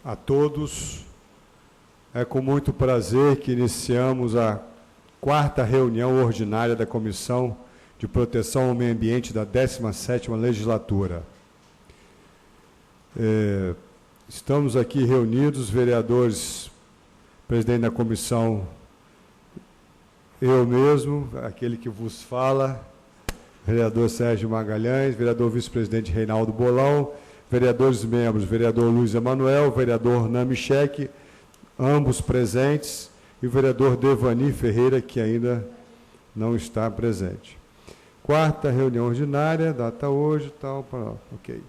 A todos. É com muito prazer que iniciamos a 4ª reunião ordinária da Comissão de Proteção ao Meio Ambiente da 17ª Legislatura. Estamos aqui reunidos, vereadores, presidente da comissão, eu mesmo, aquele que vos fala, vereador Sérgio Magalhães, vereador vice-presidente Reinaldo Bolão, vereadores membros, vereador Luiz Emanuel, vereador Namichek, ambos presentes, e o vereador Devani Ferreira, que ainda não está presente. 4ª reunião ordinária, data hoje, tal, ok.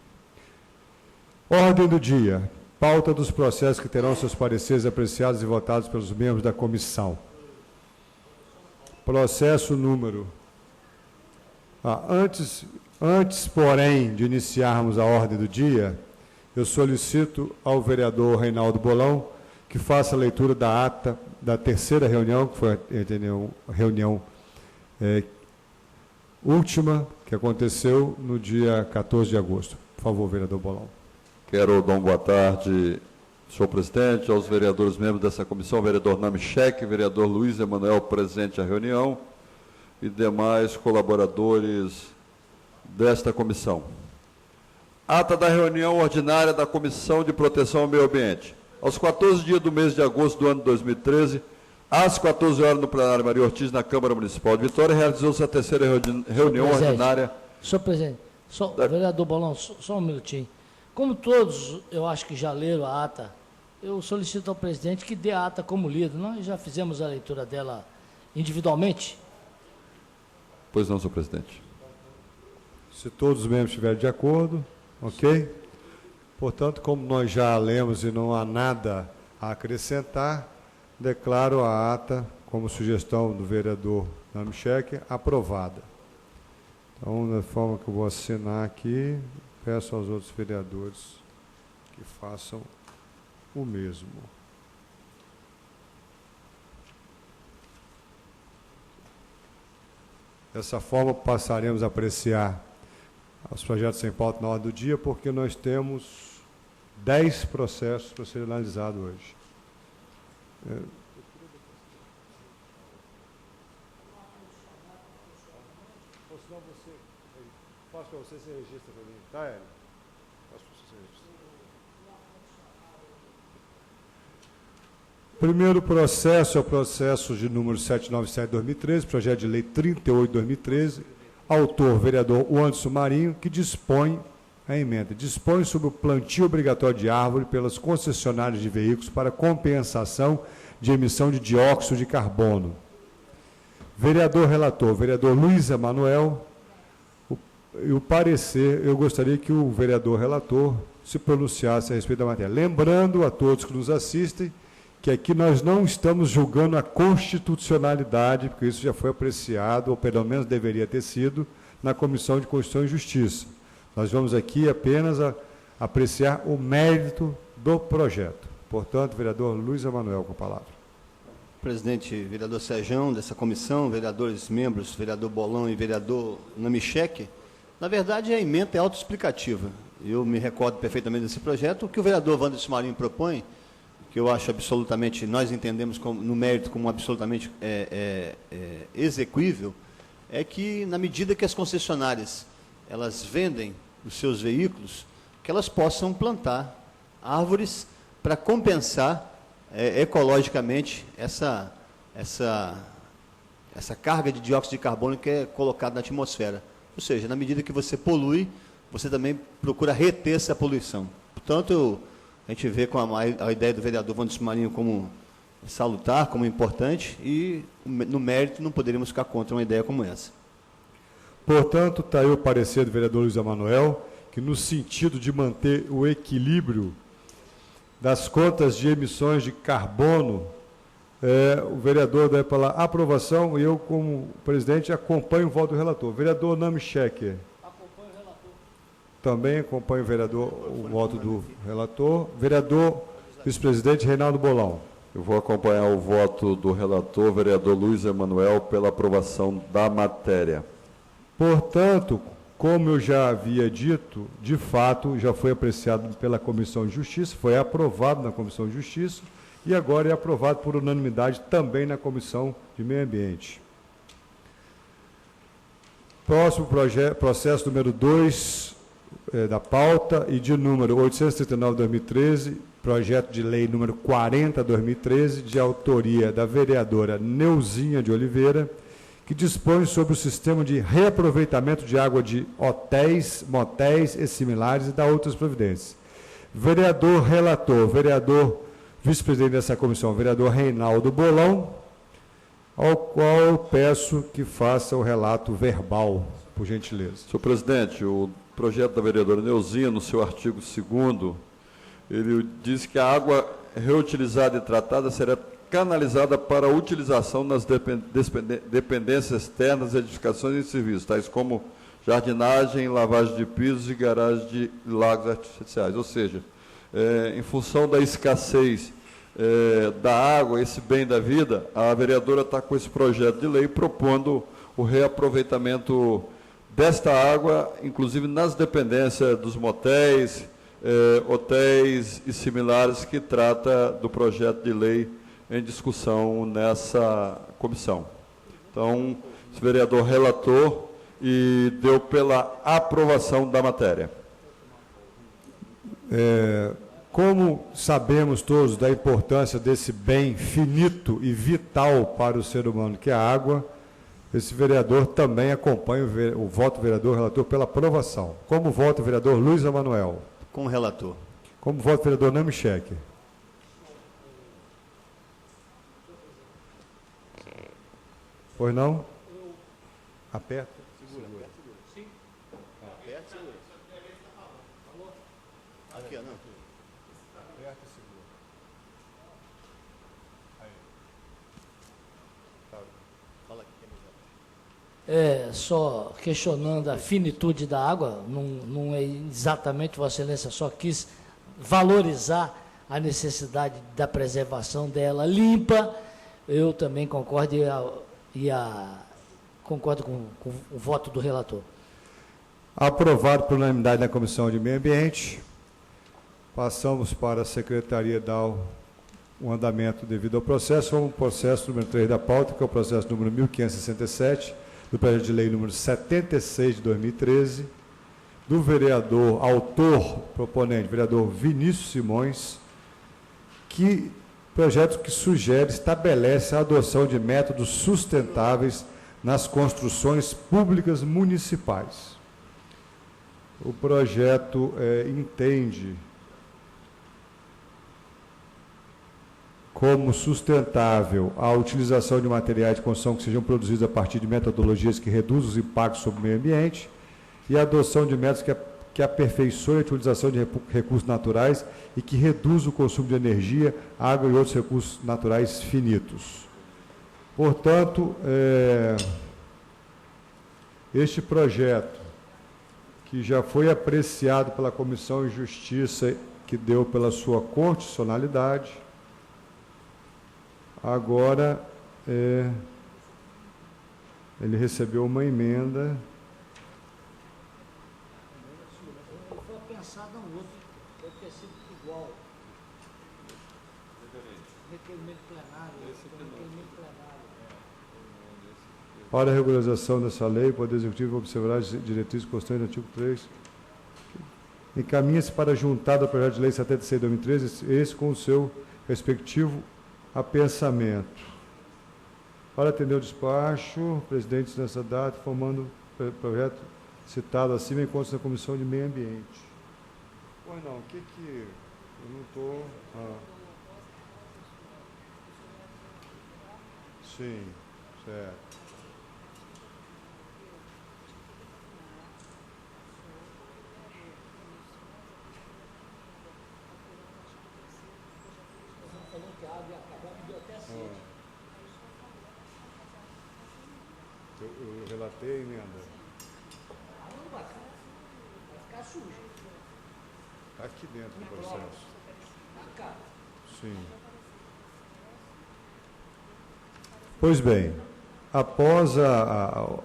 Ordem do dia. Pauta dos processos que terão seus pareceres apreciados e votados pelos membros da comissão. Processo número... Antes, porém, de iniciarmos a ordem do dia, eu solicito ao vereador Reinaldo Bolão que faça a leitura da ata da 3ª reunião, que foi a reunião última, que aconteceu no dia 14 de agosto. Por favor, vereador Bolão. Quero dar uma boa tarde, senhor presidente, aos vereadores membros dessa comissão, vereador Namichek, vereador Luiz Emanuel, presente à reunião, e demais colaboradores desta comissão. Ata da reunião ordinária da Comissão de Proteção ao Meio Ambiente. Aos 14 dias do mês de agosto do ano 2013, às 14 horas, no plenário Maria Ortiz, na Câmara Municipal de Vitória, realizou-se a 3ª reunião ordinária. Senhor presidente, vereador Bolão, só um minutinho. Como todos, eu acho que já leram a ata, eu solicito ao presidente que dê a ata como lida. Nós já fizemos a leitura dela individualmente. Pois não, senhor presidente. Se todos os membros estiverem de acordo, ok? Portanto, como nós já lemos e não há nada a acrescentar, declaro a ata, como sugestão do vereador Namichek, aprovada. Então, da forma que eu vou assinar aqui, peço aos outros vereadores que façam o mesmo. Dessa forma, passaremos a apreciar os projetos sem pauta na ordem do dia, porque nós temos 10 processos para serem analisados hoje. Ou senão você... Faço para você, você registra para mim. Tá, Hélio? Faço para você registrar. Primeiro processo é o processo de número 797/2013, projeto de lei 38/2013, autor, vereador Anderson Marinho, que dispõe, a emenda, dispõe sobre o plantio obrigatório de árvore pelas concessionárias de veículos para compensação de emissão de dióxido de carbono. Vereador relator, vereador Luiz Emanuel, e o parecer, eu gostaria que o vereador relator se pronunciasse a respeito da matéria. Lembrando a todos que nos assistem, que aqui nós não estamos julgando a constitucionalidade, porque isso já foi apreciado, ou pelo menos deveria ter sido, na Comissão de Constituição e Justiça. Nós vamos aqui apenas apreciar o mérito do projeto. Portanto, vereador Luiz Emanuel, com a palavra. Presidente, vereador Sérgio, dessa comissão, vereadores membros, vereador Bolão e vereador Namichek, na verdade, a emenda é autoexplicativa. Eu me recordo perfeitamente desse projeto. O que o vereador Wanderson Marinho propõe, que eu acho absolutamente, nós entendemos como, no mérito como absolutamente exequível, é que, na medida que as concessionárias elas vendem os seus veículos, que elas possam plantar árvores para compensar ecologicamente essa carga de dióxido de carbono que é colocada na atmosfera. Ou seja, na medida que você polui, você também procura reter essa poluição. Portanto, a gente vê com a ideia do vereador Wanderson Marinho como salutar, como importante, e no mérito não poderíamos ficar contra uma ideia como essa. Portanto, está aí o parecer do vereador Luiz Emanuel, que no sentido de manter o equilíbrio das contas de emissões de carbono, o vereador deve falar aprovação, e eu, como presidente, acompanho o voto do relator. Vereador Namichek. Acompanho o relator. Também acompanho o voto do relator. Vereador vice-presidente Reinaldo Bolão. Eu vou acompanhar o voto do relator, vereador Luiz Emanuel, pela aprovação da matéria. Portanto, Como eu já havia dito, de fato, já foi apreciado pela Comissão de Justiça, foi aprovado na Comissão de Justiça e agora é aprovado por unanimidade também na Comissão de Meio Ambiente. Próximo processo número 2 da pauta e de número 839/2013, projeto de lei número 40/2013, de autoria da vereadora Neuzinha de Oliveira, que dispõe sobre o sistema de reaproveitamento de água de hotéis, motéis e similares e da outras providências. Vereador relator, vereador vice-presidente dessa comissão, vereador Reinaldo Bolão, ao qual peço que faça o relato verbal, por gentileza. Senhor presidente, o projeto da vereadora Neuzinha, no seu artigo 2º, ele diz que a água reutilizada e tratada será canalizada para utilização nas dependências externas, edificações e serviços, tais como jardinagem, lavagem de pisos e garagem de lagos artificiais. Ou seja, em função da escassez da água, esse bem da vida, a vereadora está com esse projeto de lei propondo o reaproveitamento desta água, inclusive nas dependências dos motéis, hotéis e similares, que trata do projeto de lei em discussão nessa comissão. Então, esse vereador relator e deu pela aprovação da matéria. Como sabemos todos da importância desse bem finito e vital para o ser humano, que é a água, esse vereador também acompanha o voto do vereador relator pela aprovação. Como vota o vereador Luiz Emanuel? Com o relator. Como vota o vereador Namichek? Pois não? Aperta. Segura. Sim. Aperta e segura. Aqui, não. Aperta e segura. Aí. Fala aqui. Só questionando a finitude da água, não é exatamente, Vossa Excelência só quis valorizar a necessidade da preservação dela limpa. Eu também concordo concordo com o voto do relator. Aprovado por unanimidade na Comissão de Meio Ambiente. Passamos para a Secretaria dar o andamento devido ao processo. Vamos ao processo número 3 da pauta, que é o processo número 1567, do projeto de lei número 76 de 2013, do vereador, autor, proponente, vereador Vinícius Simões, projeto que sugere, estabelece a adoção de métodos sustentáveis nas construções públicas municipais. O projeto entende como sustentável a utilização de materiais de construção que sejam produzidos a partir de metodologias que reduzam os impactos sobre o meio ambiente e a adoção de métodos que aperfeiçoem a utilização de recursos naturais e que reduz o consumo de energia, água e outros recursos naturais finitos. Portanto, este projeto, que já foi apreciado pela Comissão de Justiça, que deu pela sua constitucionalidade, agora ele recebeu uma emenda. Pensado no outro, deve ter sido igual. Requerimento plenário, requerimento plenário. Para a regularização dessa lei, o Poder Executivo observará as diretrizes constantes do artigo 3. Encaminha-se para a juntada do projeto de lei 76 de 2013, esse com o seu respectivo apensamento. Para atender o despacho, presidentes nessa data, formando o projeto citado acima, encontra-se na Comissão de Meio Ambiente. Pois não, o que eu não estou... Sim, certo. Eu relatei a emenda. Vai ficar sujo. Está aqui dentro do processo. Sim. Pois bem, após o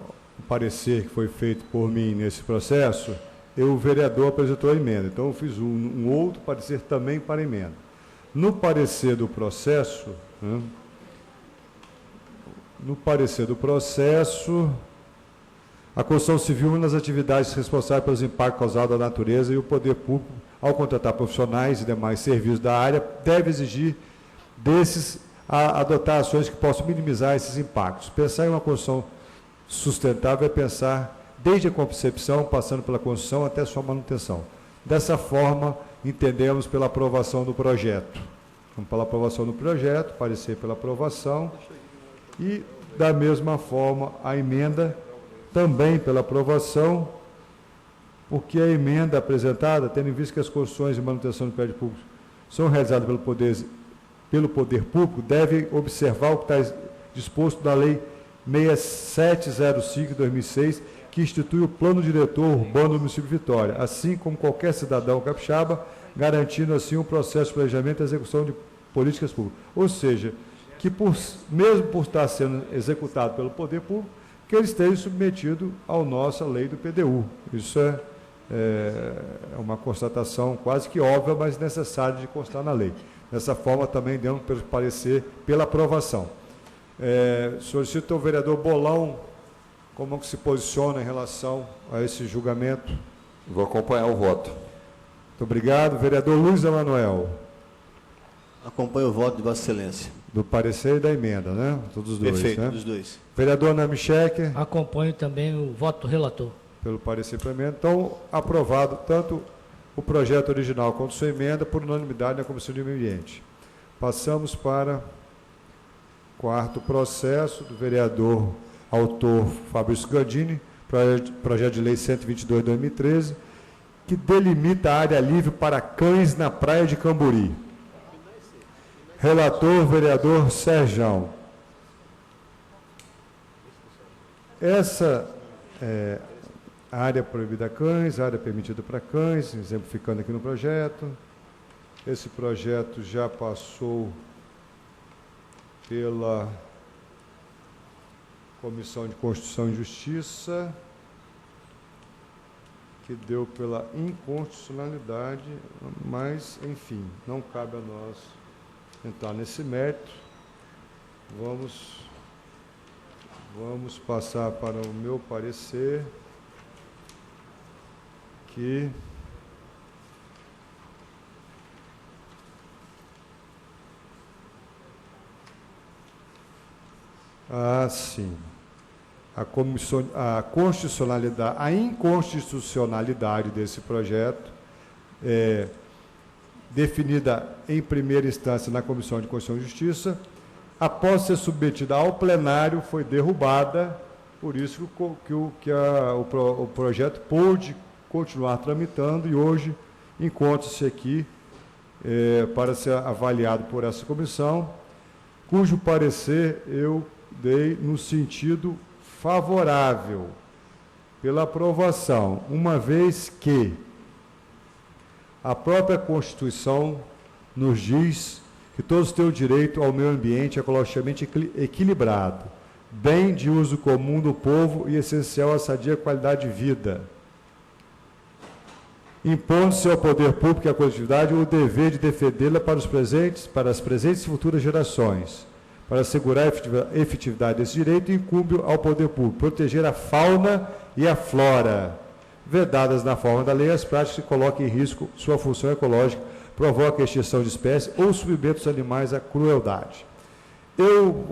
parecer que foi feito por mim nesse processo, o vereador apresentou a emenda. Então, eu fiz um outro parecer também para a emenda. No parecer do processo, né, a construção civil é uma das atividades responsáveis pelos impactos causados à natureza e o poder público, ao contratar profissionais e demais serviços da área, deve exigir desses adotar ações que possam minimizar esses impactos. Pensar em uma construção sustentável é pensar desde a concepção, passando pela construção até sua manutenção. Dessa forma, entendemos pela aprovação do projeto. Vamos pela aprovação do projeto, parecer pela aprovação, e, da mesma forma, a emenda também pela aprovação, porque a emenda apresentada, tendo em vista que as construções de manutenção do prédio público são realizadas pelo poder público, deve observar o que está disposto na Lei 6705 de 2006, que institui o Plano Diretor Urbano do município de Vitória, assim como qualquer cidadão capixaba, garantindo assim um processo de planejamento e execução de políticas públicas. Ou seja, que mesmo por estar sendo executado pelo poder público, que ele esteja submetido à nossa lei do PDU. Isso é uma constatação quase que óbvia, mas necessária de constar na lei. Dessa forma, também demos parecer pela aprovação. Solicito ao vereador Bolão como que se posiciona em relação a esse julgamento. Vou acompanhar o voto. Muito obrigado. Vereador Luiz Emanuel. Acompanho o voto de Vossa Excelência. Do parecer e da emenda, né? Todos os dois. Perfeito, né? dos dois. Vereador Namichek. Acompanho também o voto do relator. Pelo parecer para emenda. Então, aprovado tanto o projeto original quanto sua emenda por unanimidade na Comissão de Meio Ambiente. Passamos para o quarto processo do vereador autor Fabrício Gandini, projeto de lei 122 de 2013, que delimita a área livre para cães na praia de Camburi. Relator, vereador Serjão. Essa área proibida a cães, área permitida para cães, exemplificando aqui no projeto. Esse projeto já passou pela Comissão de Constituição e Justiça, que deu pela inconstitucionalidade, mas, enfim, não cabe a nós entrar nesse mérito. Vamos passar para o meu parecer, que sim. A inconstitucionalidade desse projeto definida em primeira instância na Comissão de Constituição e Justiça, após ser submetida ao plenário, foi derrubada, por isso que o projeto pôde continuar tramitando e hoje encontra-se aqui para ser avaliado por essa comissão, cujo parecer eu dei no sentido favorável pela aprovação, uma vez que a própria Constituição nos diz que todos têm o direito ao meio ambiente ecologicamente equilibrado, bem de uso comum do povo e essencial à sadia qualidade de vida, impondo-se ao poder público e à coletividade o dever de defendê-la para as presentes e futuras gerações. Para assegurar a efetividade desse direito, incumbe ao poder público proteger a fauna e a flora, vedadas na forma da lei as práticas que coloquem em risco sua função ecológica, provoquem a extinção de espécies ou submetam os animais à crueldade. Eu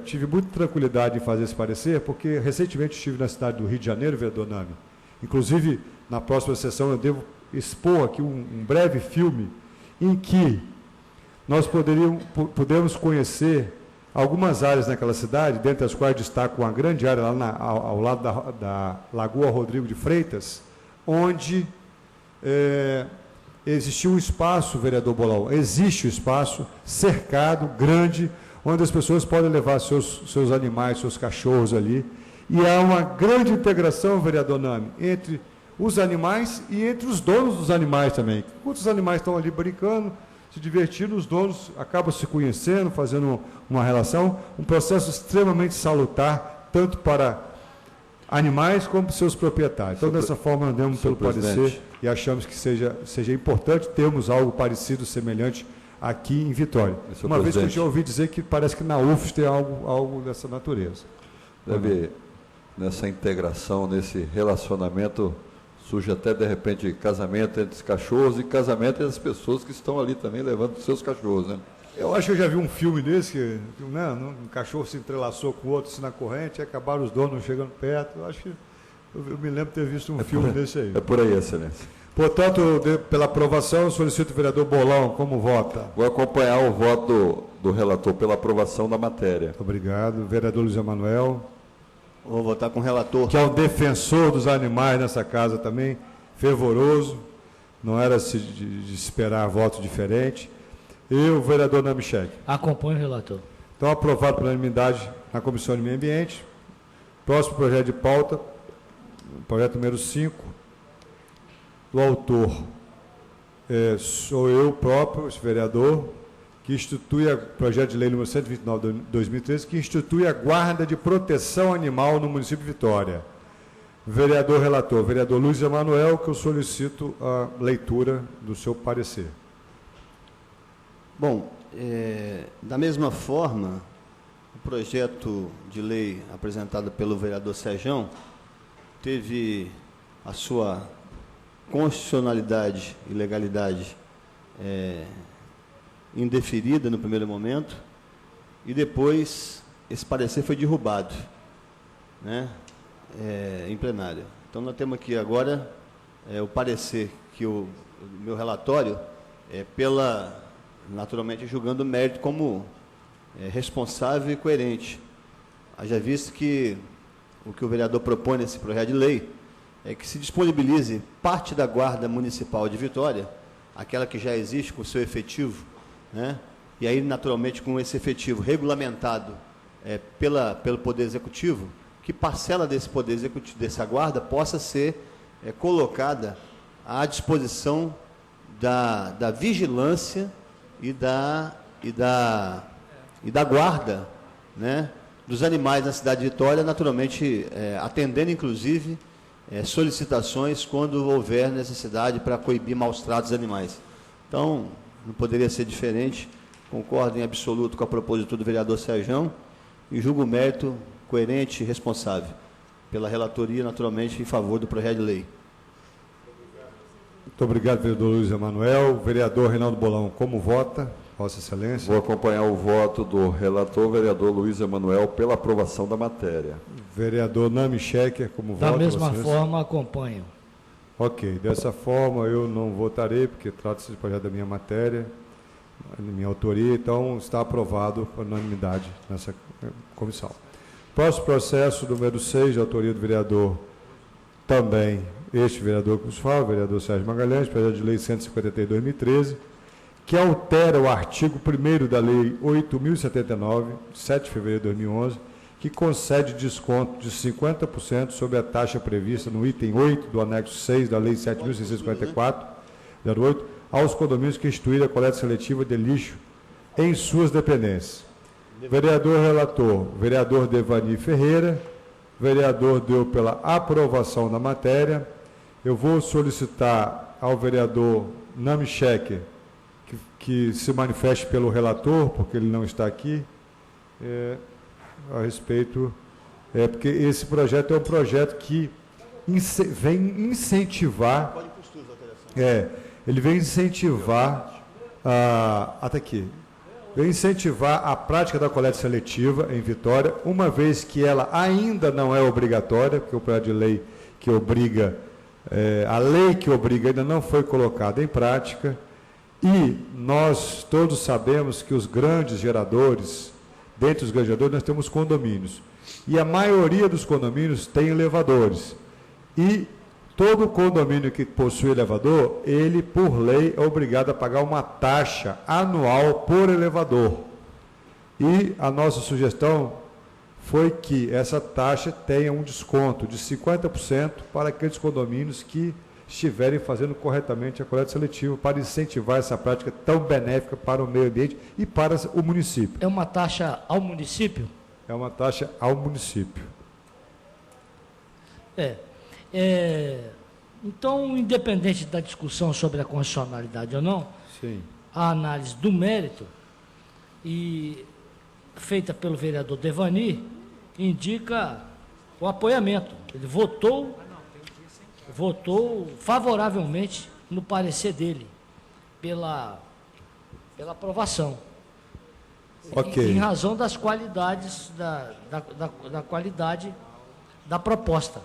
tive muita tranquilidade em fazer esse parecer, porque recentemente estive na cidade do Rio de Janeiro, vereador Nami. Inclusive, na próxima sessão eu devo expor aqui um breve filme em que nós podemos conhecer algumas áreas naquela cidade, dentre as quais destaco uma grande área lá ao lado da Lagoa Rodrigo de Freitas, onde existiu um espaço, vereador Bolão, existe um espaço cercado, grande, onde as pessoas podem levar seus animais, seus cachorros ali, e há uma grande integração, vereador Nami, entre os animais e entre os donos dos animais também. Enquanto os animais estão ali brincando, se divertindo, os donos acabam se conhecendo, fazendo uma relação, um processo extremamente salutar, tanto para animais como seus proprietários. Então, dessa forma, nós demos pelo parecer e achamos que seja importante termos algo parecido, semelhante aqui em Vitória. Uma vez que eu já ouvi dizer que parece que na UFES tem algo dessa natureza. Deve, nessa integração, nesse relacionamento, surge até, de repente, casamento entre os cachorros e casamento entre as pessoas que estão ali também levando seus cachorros, né? Eu acho que eu já vi um filme desse, que né, um cachorro se entrelaçou com o outro assim, na corrente, e acabaram os donos chegando perto. Eu acho que eu me lembro de ter visto um filme desse aí. É por aí, excelência. Portanto, pela aprovação, eu solicito o vereador Bolão, como vota? Vou acompanhar o voto do relator pela aprovação da matéria. Obrigado. Vereador Luiz Emanuel. Vou votar com o relator. Que é o defensor dos animais nessa casa também, fervoroso, não era de esperar voto diferente. E o vereador Namichek. Acompanho o relator. Então, aprovado por unanimidade na Comissão de Meio Ambiente. Próximo projeto de pauta, projeto número 5. O autor sou eu próprio, esse vereador, que institui o projeto de lei número 129 de 2013, que institui a guarda de proteção animal no município de Vitória. Vereador relator, vereador Luiz Emanuel, que eu solicito a leitura do seu parecer. Bom, da mesma forma, o projeto de lei apresentado pelo vereador Sejão teve a sua constitucionalidade e legalidade indeferida no primeiro momento, e depois esse parecer foi derrubado, né, em plenário. Então, nós temos aqui agora o parecer que o meu relatório naturalmente julgando o mérito como responsável e coerente. Haja visto que o que o vereador propõe nesse projeto de lei é que se disponibilize parte da Guarda Municipal de Vitória, aquela que já existe com o seu efetivo, né? E aí, naturalmente, com esse efetivo regulamentado pelo Poder Executivo, que parcela desse Poder Executivo, dessa guarda, possa ser colocada à disposição da vigilância e da guarda, né, dos animais na cidade de Vitória, naturalmente atendendo, inclusive, solicitações quando houver necessidade para coibir maus tratos dos animais. Então, não poderia ser diferente, concordo em absoluto com a propositura do vereador Sejão e julgo o mérito coerente e responsável pela relatoria, naturalmente, em favor do projeto de lei. Muito obrigado, vereador Luiz Emanuel. Vereador Reinaldo Bolão, como vota, Vossa Excelência? Vou acompanhar o voto do relator, vereador Luiz Emanuel, pela aprovação da matéria. Vereador Namichek, como vota? Da mesma forma, acompanho. Ok, dessa forma eu não votarei, porque trata-se de projeto da minha matéria, da minha autoria, então está aprovado por unanimidade nessa comissão. Próximo processo, número 6, de autoria do vereador também, este vereador que nos fala, o vereador Sérgio Magalhães, projeto de lei 153/2013, que altera o artigo 1º da lei 8.079, de 7 de fevereiro de 2011, que concede desconto de 50% sobre a taxa prevista no item 8 do anexo 6 da lei 7.654/08 aos condomínios que instituíram a coleta seletiva de lixo em suas dependências. Vereador relator, vereador Devani Ferreira, vereador deu pela aprovação da matéria. Eu vou solicitar ao vereador Namichek que se manifeste pelo relator, porque ele não está aqui, a respeito, porque esse projeto é um projeto que vem incentivar, ele vem incentivar, até aqui, vem incentivar a prática da coleta seletiva em Vitória, uma vez que ela ainda não é obrigatória, porque o projeto de lei que obriga, a lei que obriga ainda não foi colocada em prática, e nós todos sabemos que os grandes geradores, dentre os grandes geradores nós temos condomínios, e a maioria dos condomínios tem elevadores, e todo condomínio que possui elevador, ele, por lei, é obrigado a pagar uma taxa anual por elevador. E a nossa sugestão foi que essa taxa tenha um desconto de 50% para aqueles condomínios que estiverem fazendo corretamente a coleta seletiva, para incentivar essa prática tão benéfica para o meio ambiente e para o município. É uma taxa ao município? É uma taxa ao município. Então, independente da discussão sobre a constitucionalidade ou não, Sim. a análise do mérito, e feita pelo vereador Devani, indica o apoiamento. Ele votou favoravelmente no parecer dele pela aprovação. Ok. Em razão das qualidades, da qualidade da proposta.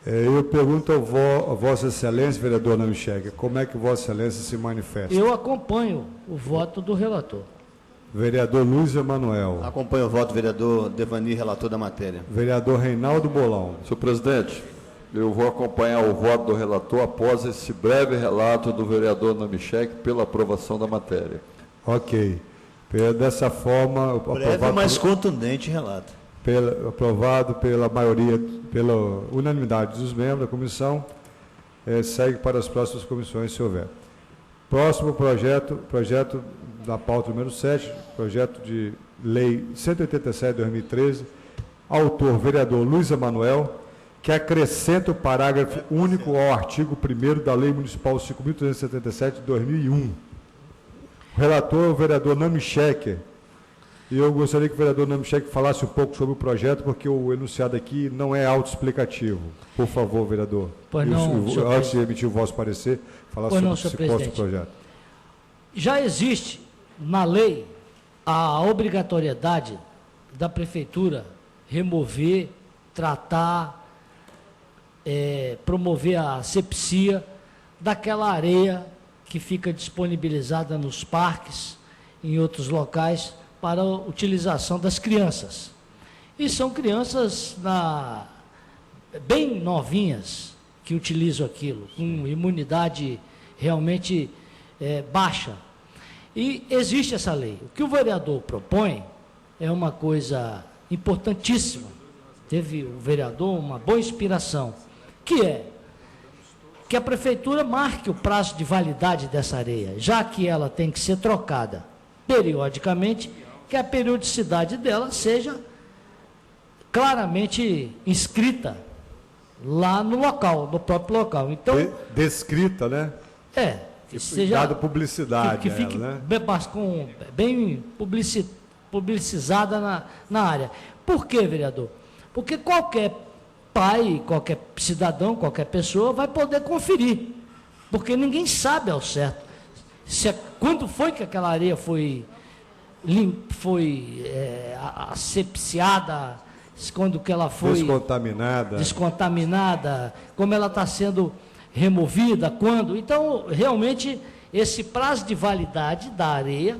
Eu pergunto a Vossa Excelência, vereador Namichek, como é que Vossa Excelência se manifesta? Eu acompanho o voto do relator. Vereador Luiz Emanuel. Acompanho o voto do vereador Devani, relator da matéria. Vereador Reinaldo Bolão. Senhor presidente, eu vou acompanhar o voto do relator após esse breve relato do vereador Namichek pela aprovação da matéria. Ok. Dessa forma, Breve, mas contundente relato. Aprovado pela maioria, pela unanimidade dos membros da comissão, segue para as próximas comissões, se houver. Próximo projeto da pauta número 7, projeto de lei 187/2013, autor vereador Luiz Emanuel, que acrescenta o parágrafo único ao artigo 1º da Lei Municipal 5.377 de 2001. O relator é o vereador Namichek. E eu gostaria que o vereador Namichek falasse um pouco sobre o projeto, porque o enunciado aqui não é autoexplicativo. Por favor, vereador. Pois não, antes de emitir o vosso parecer, falar sobre esse projeto. Já existe na lei a obrigatoriedade da prefeitura remover, tratar, promover a asepsia daquela areia que fica disponibilizada nos parques, em outros locais, para a utilização das crianças. E são crianças bem novinhas que utilizam aquilo, com imunidade realmente baixa. E existe essa lei. O que o vereador propõe é uma coisa importantíssima. Teve o vereador uma boa inspiração, que a prefeitura marque o prazo de validade dessa areia, já que ela tem que ser trocada periodicamente, que a periodicidade dela seja claramente inscrita lá no local, no próprio local. Então, descrita, né? Que seja dada publicidade, que fique né? bem publicizada na área. Por quê, vereador? Porque qualquer pai, qualquer cidadão, qualquer pessoa vai poder conferir, porque ninguém sabe ao certo quando foi que aquela areia foi asepsiada, quando que ela foi descontaminada, como ela está sendo removida, quando. Então, realmente, esse prazo de validade da areia,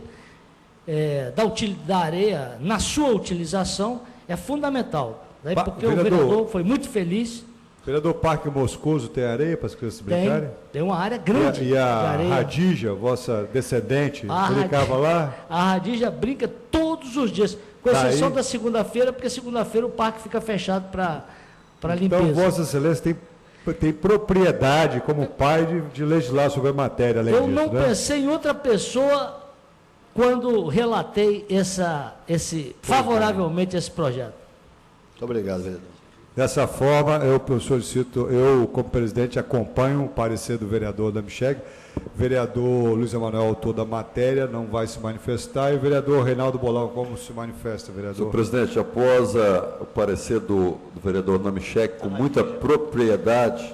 da areia na sua utilização, é fundamental. Porque o vereador foi muito feliz. Vereador, Parque Moscoso tem areia para as crianças brincarem? Tem uma área grande. E a Radija, vossa descendente, brincava lá? A Radija brinca todos os dias, com exceção da segunda-feira, porque segunda-feira o parque fica fechado para limpeza. Então, Vossa Excelência tem propriedade como pai de legislar sobre a matéria, além disso, Eu não pensei em outra pessoa quando relatei favoravelmente esse projeto. Muito obrigado, vereador. Dessa forma, eu como presidente, acompanho o parecer do vereador Namichek. Vereador Luiz Emanuel, autor da matéria, não vai se manifestar. E o vereador Reinaldo Bolão, como se manifesta, vereador? Senhor presidente, após o parecer do vereador Namichek, com muita propriedade,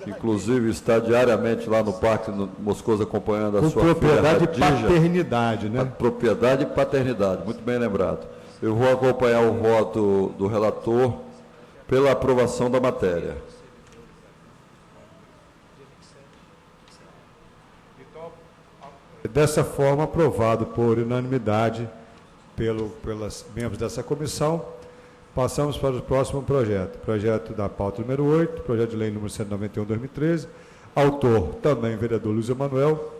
inclusive está diariamente lá no Parque Moscoso acompanhando a sua filha propriedade Radija, e paternidade, né? Propriedade e paternidade, muito bem lembrado. Eu vou acompanhar o voto do relator pela aprovação da matéria. Dessa forma, aprovado por unanimidade pelos membros dessa comissão, passamos para o próximo projeto. Projeto da pauta número 8, projeto de lei número 191/2013, autor também vereador Luiz Emanuel,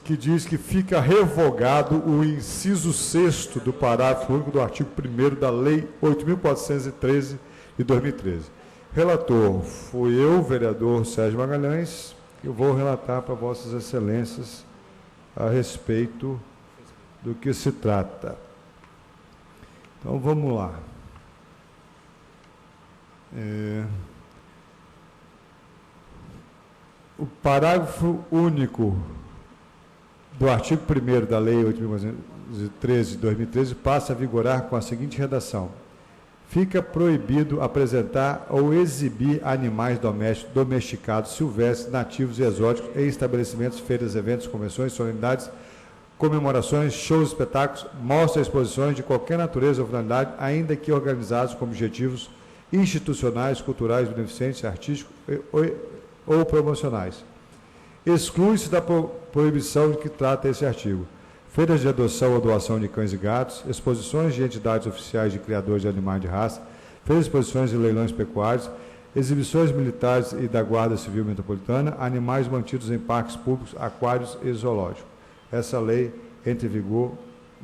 que diz que fica revogado o inciso 6º do parágrafo único do artigo 1º da Lei 8.413 de 2013. Relator fui eu, vereador Sérgio Magalhães, eu vou relatar para Vossas Excelências a respeito do que se trata. Então, vamos lá. O parágrafo único do artigo 1º da Lei 8.913 de 2013 passa a vigorar com a seguinte redação: fica proibido apresentar ou exibir animais domésticos, domesticados, silvestres, nativos e exóticos em estabelecimentos, feiras, eventos, convenções, solenidades, comemorações, shows, espetáculos, mostras e exposições de qualquer natureza ou finalidade, ainda que organizados com objetivos institucionais, culturais, beneficentes, artísticos ou promocionais. Exclui-se da proibição de que trata esse artigo feiras de adoção ou doação de cães e gatos, exposições de entidades oficiais de criadores de animais de raça, feiras de exposições e leilões pecuários, exibições militares e da Guarda Civil Metropolitana, animais mantidos em parques públicos, aquários e zoológicos. Essa lei entra em vigor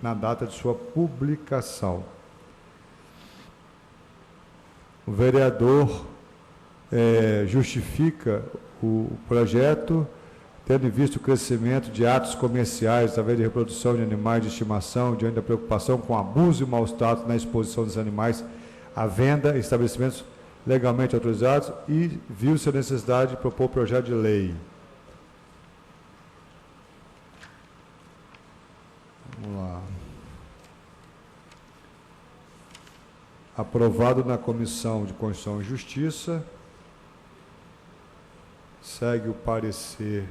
na data de sua publicação. O vereador justifica o projeto, tendo em vista o crescimento de atos comerciais através de reprodução de animais de estimação, diante da preocupação com abuso e maus tratos na exposição dos animais à venda em estabelecimentos legalmente autorizados, e viu-se a necessidade de propor projeto de lei. Vamos lá. Aprovado na Comissão de Constituição e Justiça. Segue o parecer,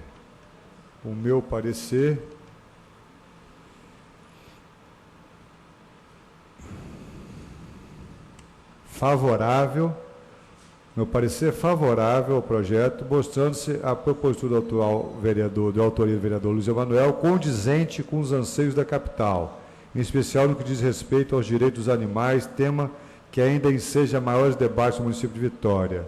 o meu parecer. Favorável. Meu parecer favorável ao projeto, mostrando-se a propositura do atual vereador, de autoria do vereador Luiz Emanuel, condizente com os anseios da capital, em especial no que diz respeito aos direitos dos animais, tema que ainda enseja maiores debates no município de Vitória.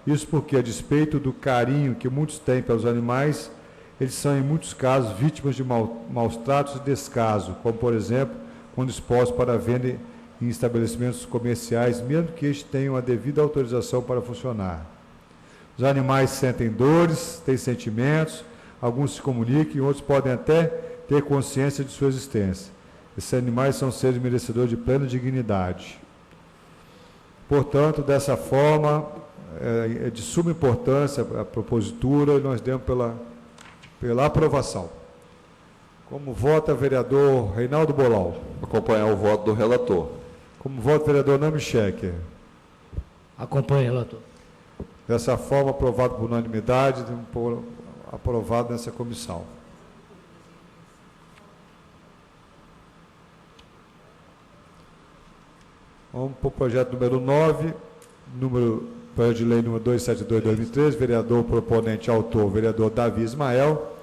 Isso porque, a despeito do carinho que muitos têm pelos animais, eles são, em muitos casos, vítimas de maus tratos e descaso, como, por exemplo, quando expostos para venda em estabelecimentos comerciais, mesmo que estes tenham a devida autorização para funcionar. Os animais sentem dores, têm sentimentos, alguns se comunicam e outros podem até ter consciência de sua existência. Esses animais são seres merecedores de plena dignidade. Portanto, dessa forma, é de suma importância a propositura e nós demos pela aprovação. Como vota o vereador Reinaldo Bolau? Acompanhar o voto do relator. Como vota o vereador Nami Schecker? Acompanhe, relator. Dessa forma, aprovado por unanimidade, aprovado nessa comissão. Vamos para o projeto número 9, projeto de lei número 272/2013, vereador proponente, autor, vereador Davi Ismael,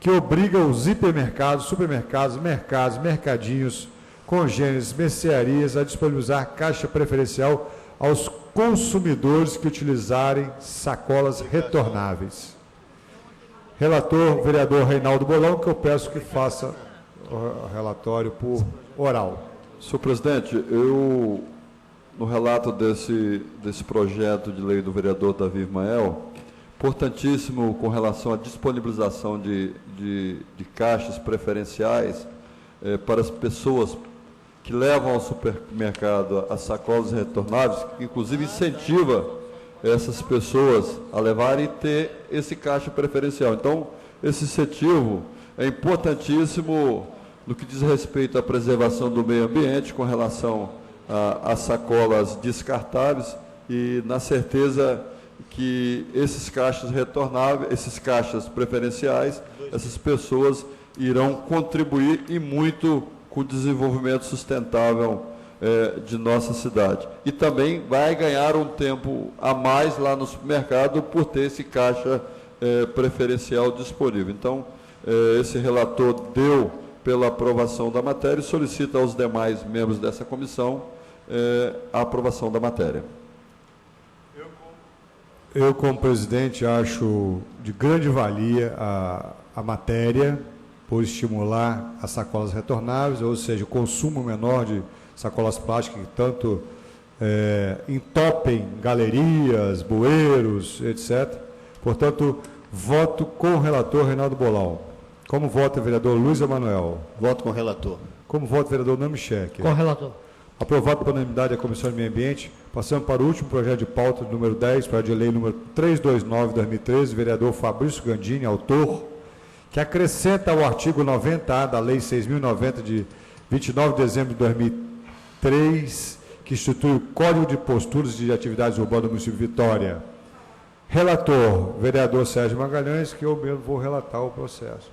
que obriga os hipermercados, supermercados, mercados, mercadinhos, congêneres, mercearias a disponibilizar caixa preferencial aos consumidores que utilizarem sacolas retornáveis. Relator, vereador Reinaldo Bolão, que eu peço que faça o relatório por oral. Senhor presidente, eu, no relato desse projeto de lei do vereador Davi Ismael, importantíssimo com relação à disponibilização de caixas preferenciais para as pessoas que levam ao supermercado as sacolas retornáveis, que inclusive incentiva essas pessoas a levarem e ter esse caixa preferencial. Então, esse incentivo é importantíssimo no que diz respeito à preservação do meio ambiente com relação às sacolas descartáveis e na certeza que esses caixas retornáveis, esses caixas preferenciais, essas pessoas irão contribuir e muito com o desenvolvimento sustentável de nossa cidade. E também vai ganhar um tempo a mais lá no supermercado por ter esse caixa preferencial disponível. Então, esse relator deu pela aprovação da matéria e solicita aos demais membros dessa comissão a aprovação da matéria. Eu, como presidente, acho de grande valia a matéria, por estimular as sacolas retornáveis, ou seja, o consumo menor de sacolas plásticas que tanto entopem galerias, bueiros, etc. Portanto, voto com o relator Reinaldo Bolau. Como vota o vereador Luiz Emanuel? Voto com o relator. Como vota o vereador Nami Schecker? Com o relator. Aprovado por unanimidade da Comissão de Meio Ambiente, passamos para o último projeto de pauta, número 10, projeto de lei número 329/2013, vereador Fabrício Gandini, autor, que acrescenta ao artigo 90A da Lei 6.090, de 29 de dezembro de 2003, que institui o Código de Posturas de Atividades Urbanas do município de Vitória. Relator, vereador Sérgio Magalhães, que eu mesmo vou relatar o processo.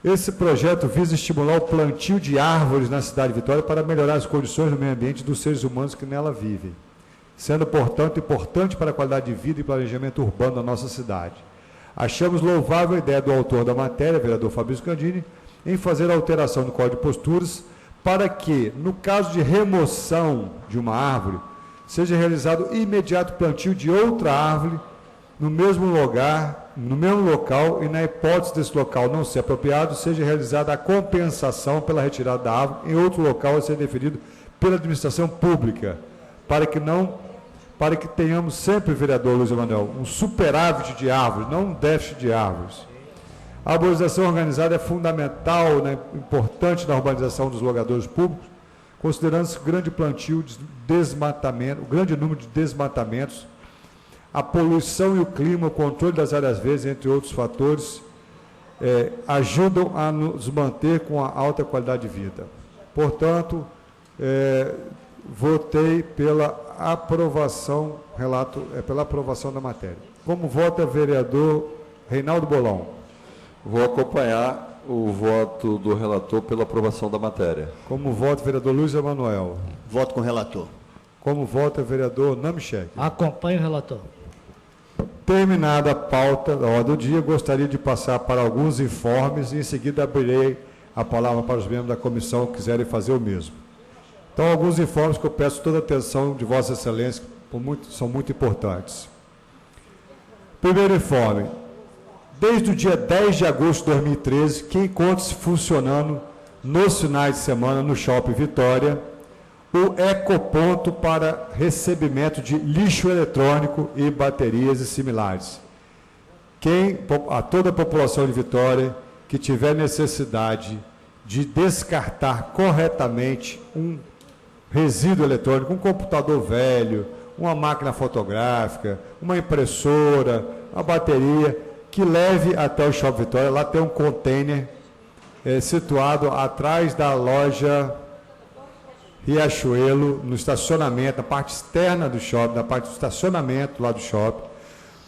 Esse projeto visa estimular o plantio de árvores na cidade de Vitória para melhorar as condições do meio ambiente dos seres humanos que nela vivem, sendo, portanto, importante para a qualidade de vida e planejamento urbano da nossa cidade. Achamos louvável a ideia do autor da matéria, vereador Fabrício Gandini, em fazer a alteração no Código de Posturas para que, no caso de remoção de uma árvore, seja realizado imediato plantio de outra árvore no mesmo lugar, no mesmo local, e na hipótese desse local não ser apropriado, seja realizada a compensação pela retirada da árvore em outro local a ser definido pela administração pública, para que tenhamos sempre, vereador Luiz Emanuel, um superávit de árvores, não um déficit de árvores. A arborização organizada é fundamental, né, importante na urbanização dos logadores públicos, considerando-se o grande plantio de desmatamento, o grande número de desmatamentos, a poluição e o clima, o controle das áreas verdes, entre outros fatores, ajudam a nos manter com a alta qualidade de vida. Portanto, votei pela aprovação, pela aprovação da matéria. Como vota o vereador Reinaldo Bolão? Vou acompanhar o voto do relator pela aprovação da matéria. Como vota o vereador Luiz Emanuel? Voto com o relator. Como vota o vereador Namichek? Acompanho o relator. Terminada a pauta da ordem do dia, gostaria de passar para alguns informes e em seguida abrirei a palavra para os membros da comissão que quiserem fazer o mesmo. Então, alguns informes que eu peço toda a atenção de Vossa Excelência, são muito importantes. Primeiro informe. Desde o dia 10 de agosto de 2013, que encontra-se funcionando nos finais de semana no Shopping Vitória, o ecoponto para recebimento de lixo eletrônico e baterias e similares. A toda a população de Vitória que tiver necessidade de descartar corretamente um resíduo eletrônico, um computador velho, uma máquina fotográfica, uma impressora, uma bateria, que leve até o Shopping Vitória. Lá tem um container situado atrás da loja Riachuelo, no estacionamento, na parte externa do shopping, na parte do estacionamento lá do shopping.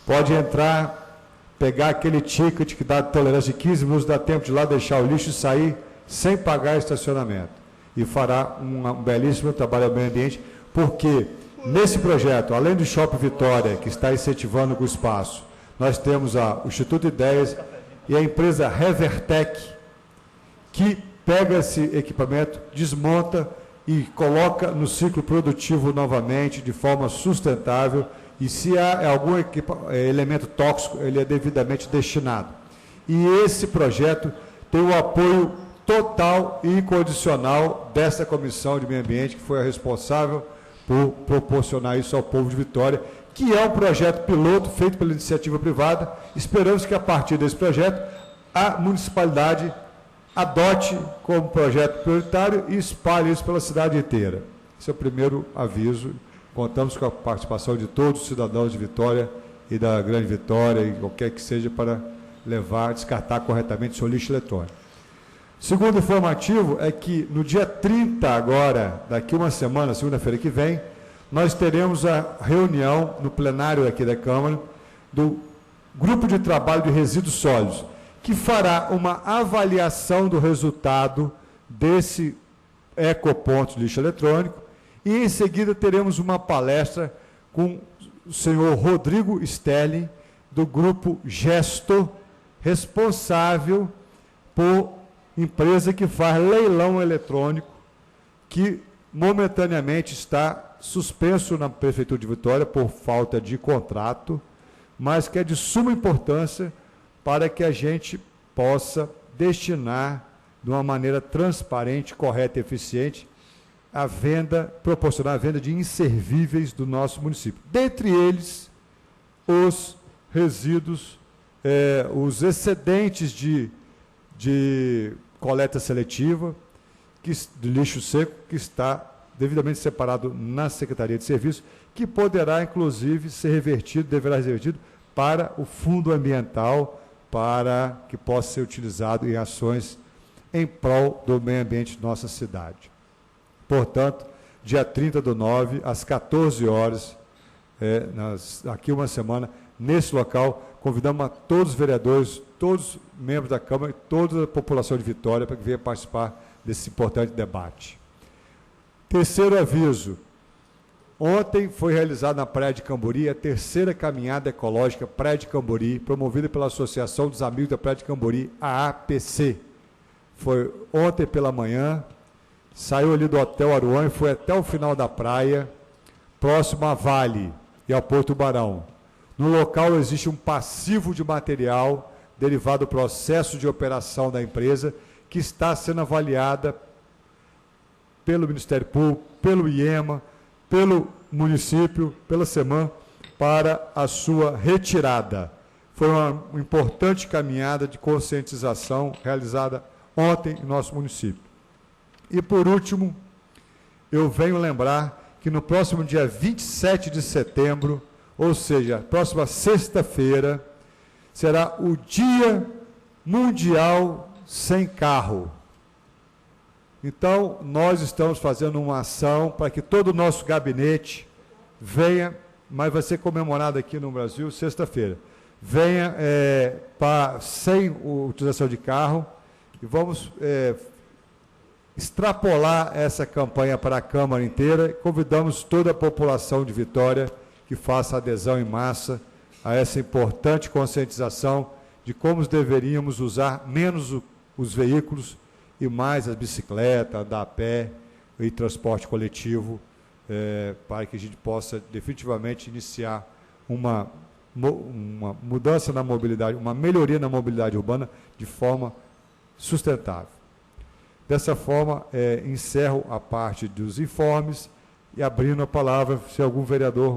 Pode entrar, pegar aquele ticket que dá tolerância de 15 minutos, dá tempo de ir lá deixar o lixo e sair sem pagar estacionamento. E fará um belíssimo trabalho ao meio ambiente, porque nesse projeto, além do Shopping Vitória, que está incentivando com o espaço, nós temos o Instituto Ideias e a empresa Revertec, que pega esse equipamento, desmonta e coloca no ciclo produtivo novamente, de forma sustentável, e se há algum elemento tóxico, ele é devidamente destinado. E esse projeto tem o apoio total e incondicional dessa Comissão de Meio Ambiente, que foi a responsável por proporcionar isso ao povo de Vitória, que é um projeto piloto feito pela iniciativa privada. Esperamos que, a partir desse projeto, a municipalidade adote como projeto prioritário e espalhe isso pela cidade inteira. Esse é o primeiro aviso. Contamos com a participação de todos os cidadãos de Vitória e da Grande Vitória, e qualquer que seja, para descartar corretamente seu lixo eletrônico. Segundo informativo é que no dia 30 agora, daqui uma semana, segunda-feira que vem, nós teremos a reunião no plenário aqui da Câmara do Grupo de Trabalho de Resíduos Sólidos, que fará uma avaliação do resultado desse ecoponto de lixo eletrônico, e em seguida teremos uma palestra com o senhor Rodrigo Stelling, do Grupo Gesto, responsável por empresa que faz leilão eletrônico, que momentaneamente está suspenso na Prefeitura de Vitória por falta de contrato, mas que é de suma importância para que a gente possa destinar de uma maneira transparente, correta e eficiente a venda, proporcionar a venda de inservíveis do nosso município. Dentre eles, os resíduos, os excedentes de coleta seletiva, de lixo seco, que está devidamente separado na Secretaria de Serviços, que poderá, inclusive, deverá ser revertido para o fundo ambiental, para que possa ser utilizado em ações em prol do meio ambiente de nossa cidade. Portanto, dia 30/9, às 14 horas, aqui uma semana, nesse local, convidamos a todos os vereadores, todos os membros da Câmara e toda a população de Vitória para que venha participar desse importante debate. Terceiro aviso. Ontem foi realizada na Praia de Cambori a terceira caminhada ecológica Praia de Cambori, promovida pela Associação dos Amigos da Praia de Cambori, a APC. Foi ontem pela manhã, saiu ali do Hotel Aruan e foi até o final da praia, próximo a Vale e ao Porto Barão. No local existe um passivo de material derivado do processo de operação da empresa, que está sendo avaliada pelo Ministério Público, pelo IEMA, pelo município, pela SEMAN, para a sua retirada. Foi uma importante caminhada de conscientização realizada ontem em nosso município. E, por último, eu venho lembrar que no próximo dia 27 de setembro, ou seja, próxima sexta-feira, será o Dia Mundial Sem Carro. Então, nós estamos fazendo uma ação para que todo o nosso gabinete venha, mas vai ser comemorado aqui no Brasil sexta-feira, venha sem utilização de carro, e vamos extrapolar essa campanha para a Câmara inteira. Convidamos toda a população de Vitória que faça adesão em massa a essa importante conscientização de como deveríamos usar menos os veículos e mais as bicicletas, andar a pé e transporte coletivo, para que a gente possa definitivamente iniciar uma mudança na mobilidade, uma melhoria na mobilidade urbana de forma sustentável. Dessa forma, encerro a parte dos informes e abrindo a palavra, se algum vereador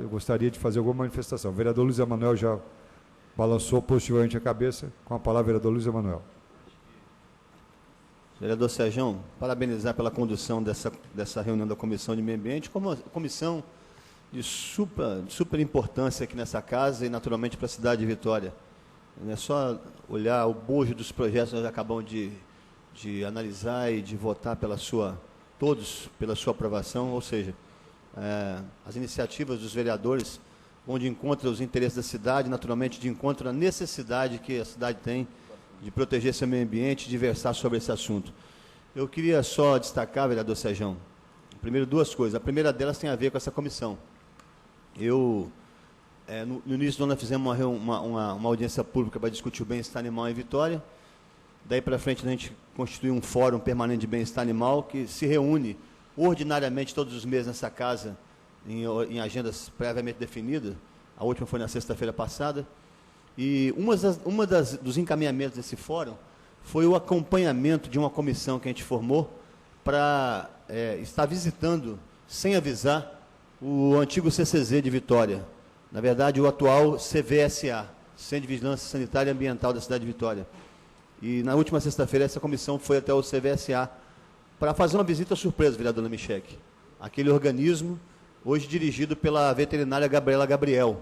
gostaria de fazer alguma manifestação. O vereador Luiz Emanuel já balançou positivamente a cabeça. Com a palavra, vereador Luiz Emanuel. Vereador Sérgio, parabenizar pela condução dessa reunião da Comissão de Meio Ambiente, como uma comissão de super importância aqui nessa casa e, naturalmente, para a cidade de Vitória. Não é só olhar o bojo dos projetos que nós acabamos de analisar e de votar todos pela sua aprovação, ou seja, as iniciativas dos vereadores, onde encontra os interesses da cidade, naturalmente, de encontro à necessidade que a cidade tem de proteger seu meio ambiente e de versar sobre esse assunto. Eu queria só destacar, vereador Sérgio, primeiro duas coisas. A primeira delas tem a ver com essa comissão. No início do ano, nós fizemos uma audiência pública para discutir o bem-estar animal em Vitória. Daí para frente, a gente constituiu um fórum permanente de bem-estar animal, que se reúne ordinariamente todos os meses nessa casa, em agendas previamente definidas. A última foi na sexta-feira passada. E dos encaminhamentos desse fórum foi o acompanhamento de uma comissão que a gente formou para estar visitando, sem avisar, o antigo CCZ de Vitória. Na verdade, o atual CVSA, Centro de Vigilância Sanitária e Ambiental da cidade de Vitória. E na última sexta-feira, essa comissão foi até o CVSA para fazer uma visita surpresa, vereador Namichek. Aquele organismo, hoje dirigido pela veterinária Gabriela Gabriel,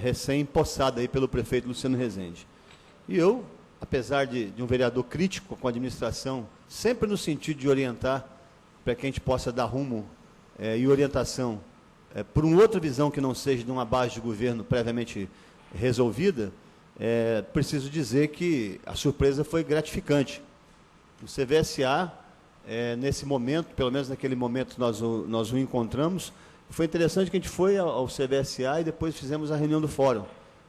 recém-possada aí pelo prefeito Luciano Rezende. E eu, apesar de um vereador crítico com a administração, sempre no sentido de orientar para que a gente possa dar rumo e orientação por uma outra visão que não seja de uma base de governo previamente resolvida, preciso dizer que a surpresa foi gratificante. O CVSA, nesse momento, pelo menos naquele momento nós o encontramos, foi interessante que a gente foi ao CVSA e depois fizemos a reunião do fórum.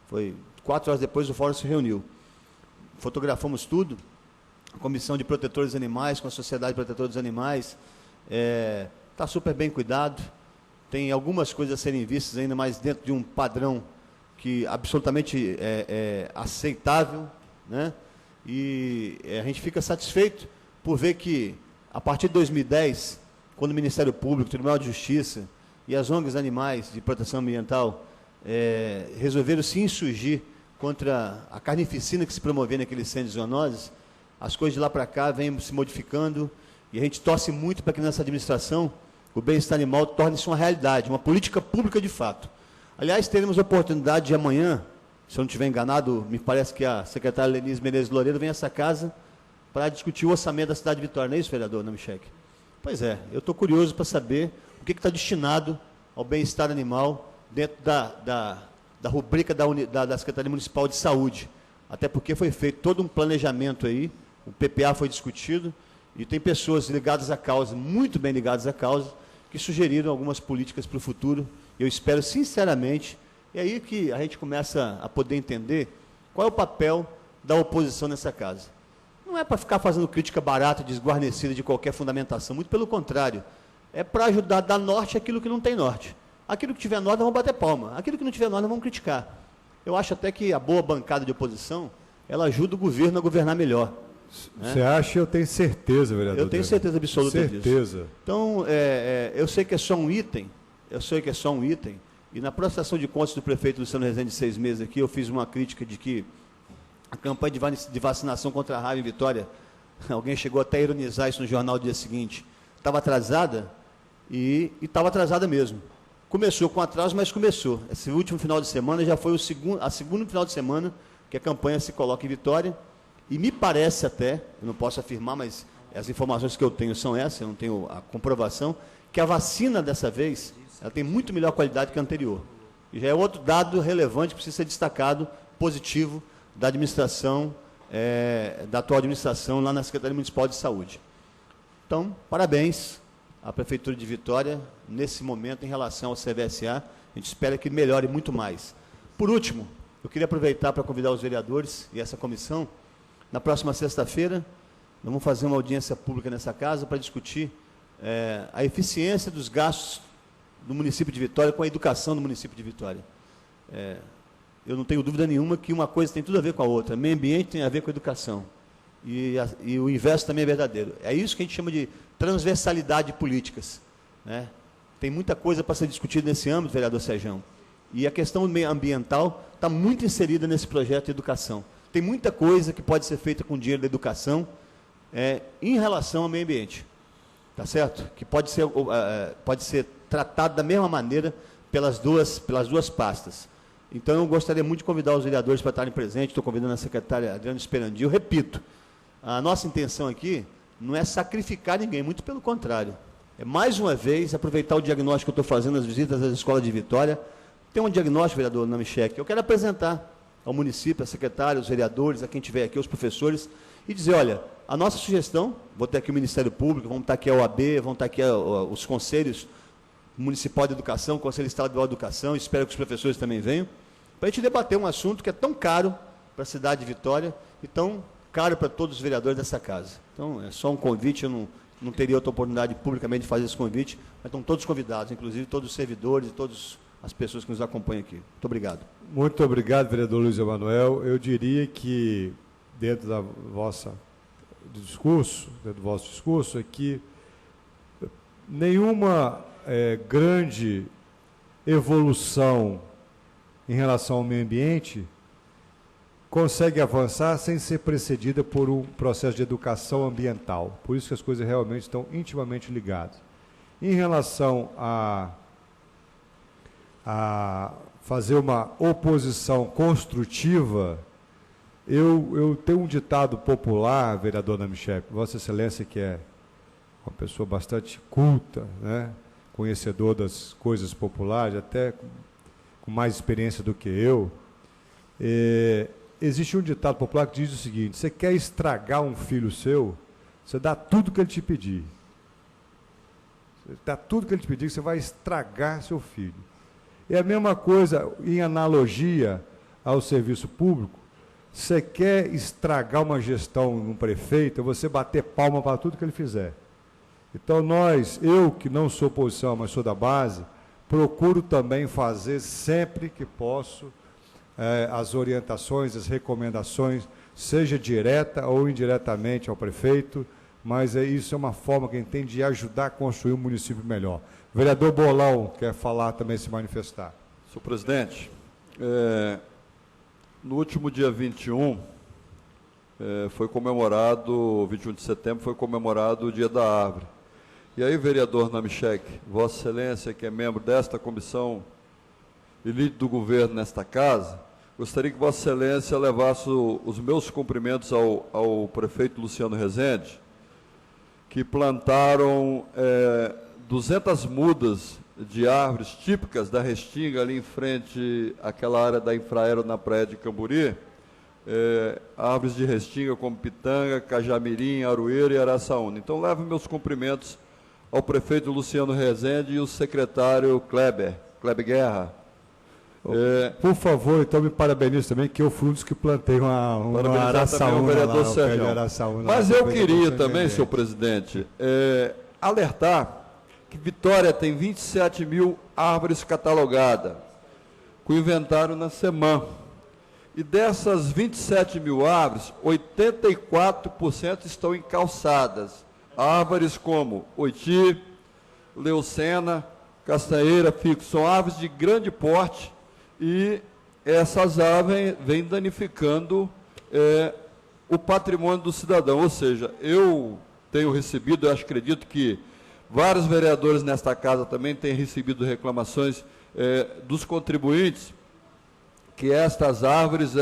Foi 4 horas depois o fórum se reuniu. Fotografamos tudo, a Comissão de Protetores Animais, com a Sociedade de Protetores dos Animais, está super bem cuidado, tem algumas coisas a serem vistas ainda mais dentro de um padrão que absolutamente aceitável, né? E a gente fica satisfeito por ver que, a partir de 2010, quando o Ministério Público, o Tribunal de Justiça e as ONGs animais de proteção ambiental resolveram se insurgir contra a carnificina que se promovia naqueles centros de zoonoses, as coisas de lá para cá vêm se modificando E a gente torce muito para que nessa administração o bem-estar animal torne-se uma realidade, uma política pública de fato. Aliás, teremos a oportunidade de amanhã, se eu não estiver enganado, me parece que a secretária Lenise Menezes Loureiro vem a essa casa para discutir o orçamento da cidade de Vitória. Não é isso, vereador Namichek? Pois é, eu estou curioso para saber o que está destinado ao bem-estar animal dentro da rubrica da Secretaria Municipal de Saúde. Até porque foi feito todo um planejamento aí, o PPA foi discutido, e tem pessoas ligadas à causa, muito bem ligadas à causa, que sugeriram algumas políticas para o futuro. Eu espero sinceramente, e aí que a gente começa a poder entender qual é o papel da oposição nessa casa. Não é para ficar fazendo crítica barata, desguarnecida de qualquer fundamentação, muito pelo contrário. É para ajudar a dar norte àquilo que não tem norte. Aquilo que tiver norte, nós vamos bater palma. Aquilo que não tiver norte, nós vamos criticar. Eu acho até que a boa bancada de oposição, ela ajuda o governo a governar melhor. Você acha? Eu tenho certeza, vereador. Eu tenho certeza absoluta disso. Certeza. Então, eu sei que é só um item, e na prestação de contas do prefeito Luciano Rezende de 6 meses aqui, eu fiz uma crítica de que a campanha de vacinação contra a raiva em Vitória, alguém chegou até a ironizar isso no jornal do dia seguinte, estava atrasada, e estava atrasada mesmo. Começou com atraso, mas começou. Esse último final de semana já foi a segundo final de semana que a campanha se coloca em Vitória, e me parece até, eu não posso afirmar, mas as informações que eu tenho são essas, eu não tenho a comprovação, que a vacina dessa vez, ela tem muito melhor qualidade que a anterior. E já é outro dado relevante que precisa ser destacado, positivo, da administração, da atual administração lá na Secretaria Municipal de Saúde. Então, parabéns à Prefeitura de Vitória, nesse momento, em relação ao CVSA, a gente espera que melhore muito mais. Por último, eu queria aproveitar para convidar os vereadores e essa comissão. Na próxima sexta-feira, nós vamos fazer uma audiência pública nessa casa para discutir a eficiência dos gastos do município de Vitória com a educação do município de Vitória. Eu não tenho dúvida nenhuma que uma coisa tem tudo a ver com a outra. Meio ambiente tem a ver com a educação. E o inverso também é verdadeiro. É isso que a gente chama de transversalidade de políticas. Né? Tem muita coisa para ser discutida nesse âmbito, vereador Sérgio. E a questão ambiental está muito inserida nesse projeto de educação. Tem muita coisa que pode ser feita com dinheiro da educação em relação ao meio ambiente. Tá certo? Que pode ser tratado da mesma maneira pelas duas pastas. Então, eu gostaria muito de convidar os vereadores para estarem presentes. Estou convidando a secretária Adriana Esperandi. Eu repito, a nossa intenção aqui não é sacrificar ninguém, muito pelo contrário. É, mais uma vez, aproveitar o diagnóstico que eu estou fazendo nas visitas às escolas de Vitória. Tem um diagnóstico, vereador Namichek, eu quero apresentar ao município, a secretária, os vereadores, a quem estiver aqui, os professores, e dizer, olha, a nossa sugestão, vou ter aqui o Ministério Público, vamos estar aqui a OAB, vão estar aqui os conselhos municipal de educação, Conselho Estadual de Educação, espero que os professores também venham, para a gente debater um assunto que é tão caro para a cidade de Vitória e tão caro para todos os vereadores dessa casa. Então, é só um convite, eu não teria outra oportunidade publicamente de fazer esse convite, mas estão todos convidados, inclusive todos os servidores e todas as pessoas que nos acompanham aqui. Muito obrigado. Muito obrigado, vereador Luiz Emanuel. Eu diria que, dentro do vosso discurso, é que nenhuma grande evolução em relação ao meio ambiente consegue avançar sem ser precedida por um processo de educação ambiental. Por isso que as coisas realmente estão intimamente ligadas. Em relação a fazer uma oposição construtiva, eu tenho um ditado popular, vereador Namichek, Vossa Excelência, que é uma pessoa bastante culta, né, conhecedor das coisas populares, até com mais experiência do que eu. Existe um ditado popular que diz o seguinte: você quer estragar um filho seu, você dá tudo que ele te pedir. Você dá tudo que ele te pedir, que você vai estragar seu filho. É a mesma coisa, em analogia ao serviço público. Você quer estragar uma gestão de um prefeito, é você bater palma para tudo que ele fizer. Então eu que não sou oposição, mas sou da base, procuro também fazer sempre que posso as orientações, as recomendações, seja direta ou indiretamente ao prefeito, mas isso é uma forma que a gente tem de ajudar a construir um município melhor. O vereador Bolão quer falar também, se manifestar. foi comemorado, 21 de setembro foi comemorado o Dia da Árvore. E aí, vereador Namichek, Vossa Excelência, que é membro desta comissão e líder do governo nesta casa, gostaria que Vossa Excelência levasse os meus cumprimentos ao prefeito Luciano Rezende, que plantaram 200 mudas de árvores típicas da Restinga, ali em frente àquela área da Infraero, na praia de Camburi, árvores de Restinga como pitanga, cajamirim, aroeira e araçaúna. Então, levo meus cumprimentos ao prefeito Luciano Rezende e o secretário Kleber Guerra. Por favor, então me parabenize também, que eu fui um dos que plantei uma araçaúna, o vereador Sérgio. Mas eu queria também, senhor presidente, alertar que Vitória tem 27 mil árvores catalogadas, com inventário na SEMAN. E dessas 27 mil árvores, 84% estão em calçadas. Árvores como oiti, leucena, castanheira, fico, são árvores de grande porte e essas árvores vêm danificando o patrimônio do cidadão. Ou seja, eu tenho recebido, eu acredito que vários vereadores nesta casa também têm recebido reclamações dos contribuintes, que estas árvores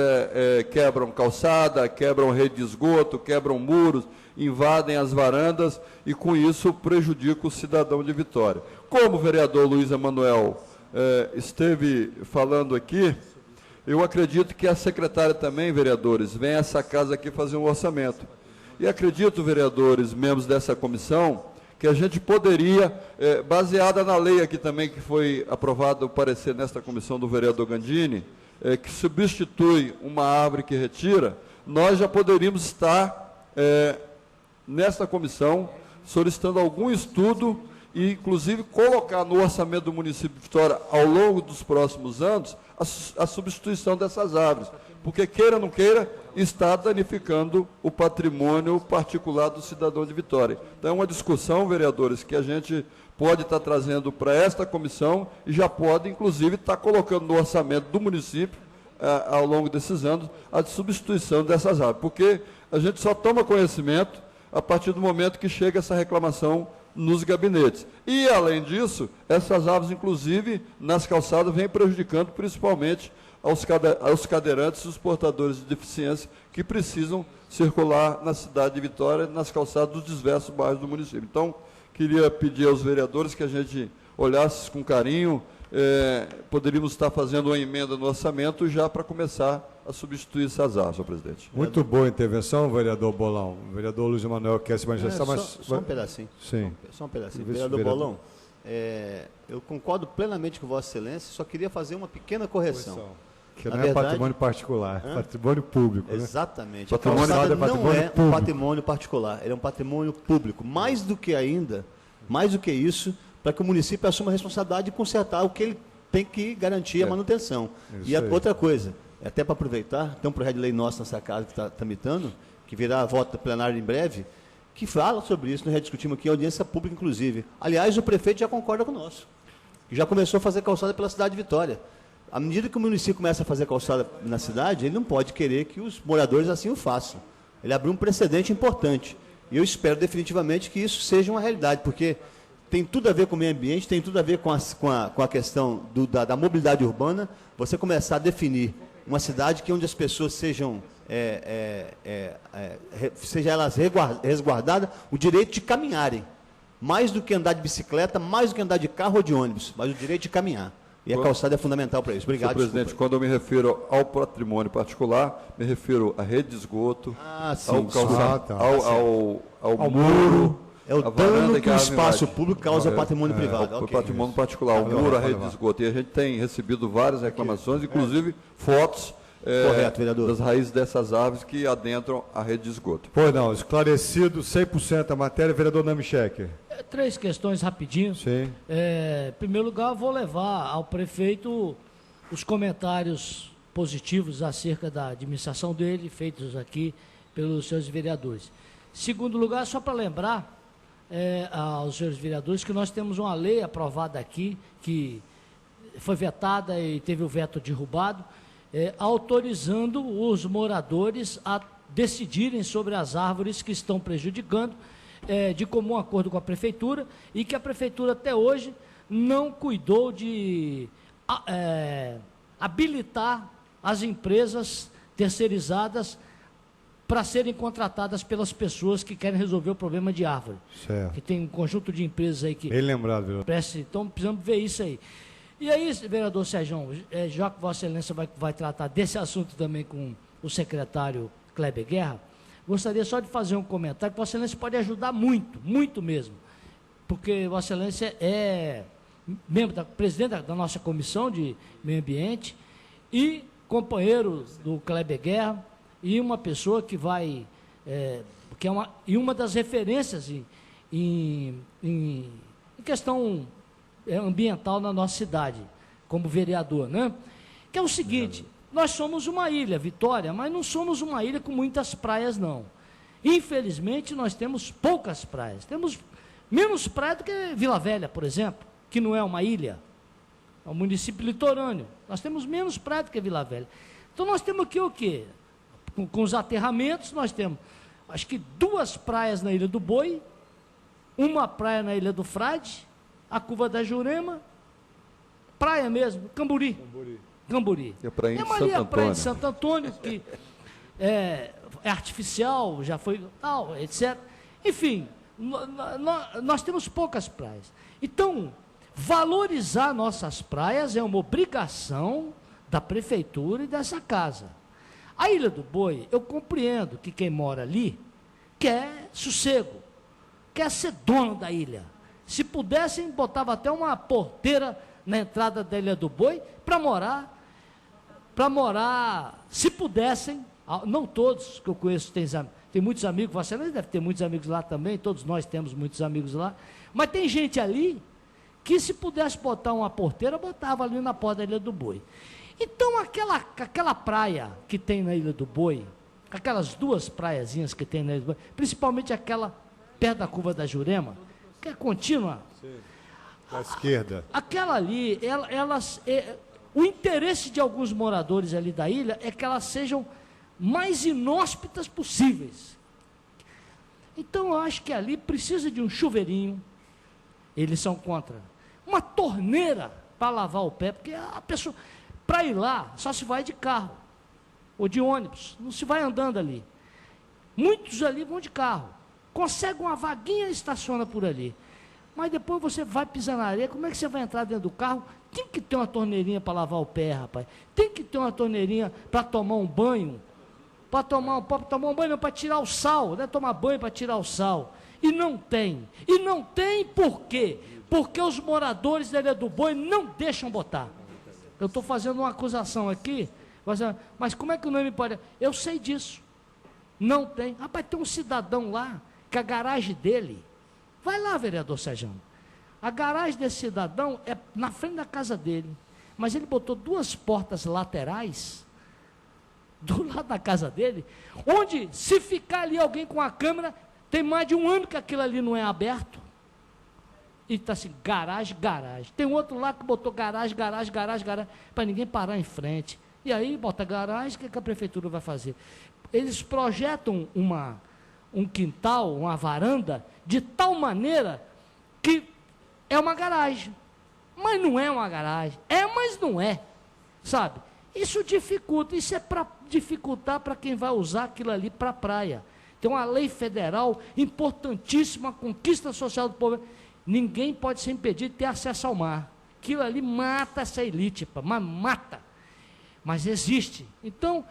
quebram calçada, quebram rede de esgoto, quebram muros, invadem as varandas e, com isso, prejudicam o cidadão de Vitória. Como o vereador Luiz Emanuel esteve falando aqui, eu acredito que a secretária também, vereadores, vem a essa casa aqui fazer um orçamento. E acredito, vereadores, membros dessa comissão, que a gente poderia, baseada na lei aqui também, que foi aprovado o parecer nesta comissão do vereador Gandini, que substitui uma árvore que retira, nós já poderíamos estar, nesta comissão, solicitando algum estudo e, inclusive, colocar no orçamento do município de Vitória, ao longo dos próximos anos, a substituição dessas árvores. Porque, queira ou não queira, está danificando o patrimônio particular do cidadão de Vitória. Então, é uma discussão, vereadores, que a gente pode estar trazendo para esta comissão e já pode, inclusive, estar colocando no orçamento do município, ao longo desses anos, a substituição dessas árvores. Porque a gente só toma conhecimento a partir do momento que chega essa reclamação nos gabinetes. E, além disso, essas árvores, inclusive, nas calçadas, vêm prejudicando principalmente aos cadeirantes e os portadores de deficiência que precisam circular na cidade de Vitória, nas calçadas dos diversos bairros do município. Então, queria pedir aos vereadores que a gente olhasse com carinho, poderíamos estar fazendo uma emenda no orçamento já para começar a substituir essas árvores, senhor presidente. Muito boa intervenção, vereador Bolão. O vereador Luiz Emanuel quer se manifestar, mas... Só um pedacinho. Sim. Só um pedacinho. Vereador Bolão, eu concordo plenamente com Vossa Excelência, só queria fazer uma pequena correção. Que não é patrimônio particular, é patrimônio público. Exatamente. Né? A calçada não é um patrimônio particular, ele é um patrimônio público. Mais do que isso, para que o município assuma a responsabilidade de consertar o que ele tem que garantir a manutenção. E outra coisa, até para aproveitar, tem um projeto de lei nosso nessa casa que está tramitando, que virá a voto plenário em breve, que fala sobre isso, nós já discutimos aqui, audiência pública, inclusive. Aliás, o prefeito já concorda conosco. Já começou a fazer calçada pela cidade de Vitória. À medida que o município começa a fazer calçada na cidade, ele não pode querer que os moradores assim o façam. Ele abriu um precedente importante. E eu espero definitivamente que isso seja uma realidade, porque tem tudo a ver com o meio ambiente, tem tudo a ver com a questão da mobilidade urbana, você começar a definir uma cidade onde as pessoas sejam elas resguardadas o direito de caminharem. Mais do que andar de bicicleta, mais do que andar de carro ou de ônibus, mas o direito de caminhar. E a calçada é fundamental para isso. Obrigado, senhor presidente. Quando eu me refiro ao patrimônio particular, me refiro à rede de esgoto, ao calçado, ao muro. É o dano que o espaço público causa ao patrimônio privado. O patrimônio particular, o muro, a rede de esgoto. E a gente tem recebido várias reclamações, inclusive fotos das raízes dessas árvores que adentram a rede de esgoto. Pois não, esclarecido 100% a matéria, vereador Namichek. 3 questões rapidinho. Sim. Em primeiro lugar, vou levar ao prefeito os comentários positivos acerca da administração dele, feitos aqui pelos senhores vereadores. Segundo lugar, só para lembrar aos senhores vereadores que nós temos uma lei aprovada aqui, que foi vetada e teve o veto derrubado, autorizando os moradores a decidirem sobre as árvores que estão prejudicando, de comum acordo com a prefeitura, e que a prefeitura até hoje não cuidou de habilitar as empresas terceirizadas para serem contratadas pelas pessoas que querem resolver o problema de árvore. Certo. Que tem um conjunto de empresas aí que... Bem lembrado, vereador. Então, precisamos ver isso aí. E aí, vereador Sérgio, já que Vossa Excelência vai tratar desse assunto também com o secretário Kleber Guerra, gostaria só de fazer um comentário que Vossa Excelência pode ajudar muito, muito mesmo, porque Vossa Excelência é presidente da nossa comissão de meio ambiente e companheiro do Kleber Guerra e uma pessoa que vai, que é uma das referências em questão ambiental na nossa cidade, como vereador, né? Que é o seguinte, nós somos uma ilha, Vitória, mas não somos uma ilha com muitas praias, não. Infelizmente, nós temos poucas praias. Temos menos praia do que Vila Velha, por exemplo, que não é uma ilha, é um município litorâneo. Nós temos menos praia do que Vila Velha. Então, nós temos aqui o quê? Com os aterramentos, nós temos, acho que 2 praias na Ilha do Boi, uma praia na Ilha do Frade, a Curva da Jurema, praia mesmo, Camburi. E a praia Tem ali a praia de Santo Antônio, que é artificial, já foi tal, etc. Enfim, nós temos poucas praias. Então, valorizar nossas praias é uma obrigação da prefeitura e dessa casa. A Ilha do Boi, eu compreendo que quem mora ali quer sossego, quer ser dono da ilha. Se pudessem, botava até uma porteira na entrada da Ilha do Boi para morar, se pudessem, não todos que eu conheço, tem muitos amigos, você deve ter muitos amigos lá também, todos nós temos muitos amigos lá, mas tem gente ali que se pudesse botar uma porteira, botava ali na porta da Ilha do Boi. Então, aquela praia que tem na Ilha do Boi, aquelas 2 praiazinhas que tem na Ilha do Boi, principalmente aquela perto da Curva da Jurema, que é contínua. Sim. Da esquerda. Aquela ali, o interesse de alguns moradores ali da ilha é que elas sejam mais inóspitas possíveis. Então, eu acho que ali precisa de um chuveirinho, eles são contra, uma torneira para lavar o pé, porque a pessoa, para ir lá, só se vai de carro, ou de ônibus, não se vai andando ali. Muitos ali vão de carro, consegue uma vaguinha e estaciona por ali. Mas depois você vai pisar na areia, como é que você vai entrar dentro do carro? Tem que ter uma torneirinha para lavar o pé, rapaz. Tem que ter uma torneirinha para tomar um banho. Para tomar um banho, para tirar o sal, né? Tomar banho para tirar o sal. E não tem. E não tem por quê? Porque os moradores da Ilha do Boi não deixam botar. Eu estou fazendo uma acusação aqui, mas como é que o nome pode... Eu sei disso. Não tem. Rapaz, tem um cidadão lá, que a garagem dele... Vai lá, vereador Sérgio. A garagem desse cidadão é na frente da casa dele. Mas ele botou 2 portas laterais do lado da casa dele, onde, se ficar ali alguém com a câmera, tem mais de 1 ano que aquilo ali não é aberto. E está assim, garagem. Tem outro lá que botou garagem, para ninguém parar em frente. E aí, bota garagem, o que a prefeitura vai fazer? Eles projetam um quintal, uma varanda, de tal maneira que é uma garagem. Mas não é uma garagem. Mas não é. Sabe? Isso dificulta. Isso é para dificultar para quem vai usar aquilo ali para a praia. Tem uma lei federal importantíssima, conquista social do povo. Ninguém pode ser impedido de ter acesso ao mar. Aquilo ali mata essa elite, mas mata. Mas existe. Então,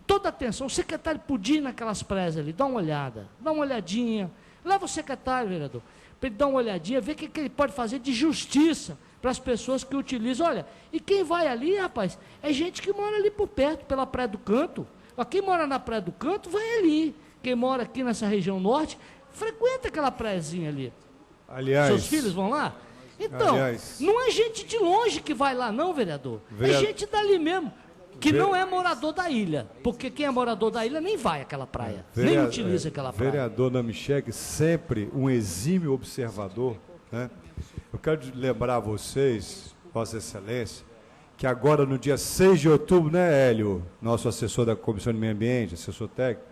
toda atenção, o secretário podia ir naquelas praias ali, dá uma olhada, dá uma olhadinha, leva o secretário, vereador, para ele dar uma olhadinha, ver o que ele pode fazer de justiça para as pessoas que utilizam. Olha, e quem vai ali, rapaz, é gente que mora ali por perto, pela Praia do Canto. Quem mora na Praia do Canto, vai ali. Quem mora aqui nessa região norte, frequenta aquela praiazinha ali. Aliás... Seus filhos vão lá? Então, não é gente de longe que vai lá não, vereador. É gente dali mesmo, que não é morador da ilha. Porque quem é morador da ilha nem vai àquela praia, nem utiliza aquela praia. Vereador Namichek, sempre um exímio observador, né? Eu quero lembrar a vocês, Vossa Excelência, que agora no dia 6 de outubro, né, Hélio, nosso assessor da Comissão de Meio Ambiente, assessor técnico,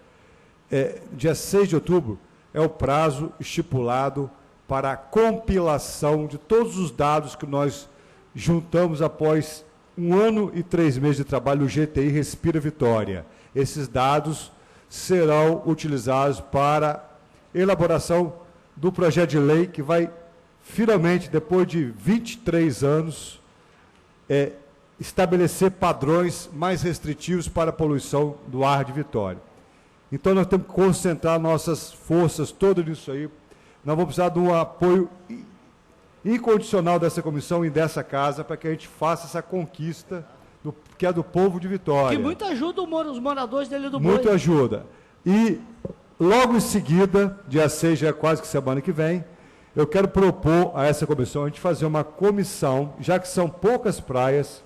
dia 6 de outubro é o prazo estipulado para a compilação de todos os dados que nós juntamos após 1 ano e 3 meses de trabalho no GTI Respira Vitória. Esses dados serão utilizados para elaboração do projeto de lei que vai, finalmente, depois de 23 anos, estabelecer padrões mais restritivos para a poluição do ar de Vitória. Então, nós temos que concentrar nossas forças todas nisso aí. Nós vamos precisar de um apoio incondicional dessa comissão e dessa casa para que a gente faça essa conquista que é do povo de Vitória. Que muito ajuda os moradores dele do Boi. Muito ajuda. E, logo em seguida, dia 6, já é quase que semana que vem, eu quero propor a essa comissão a gente fazer uma comissão, já que são poucas praias,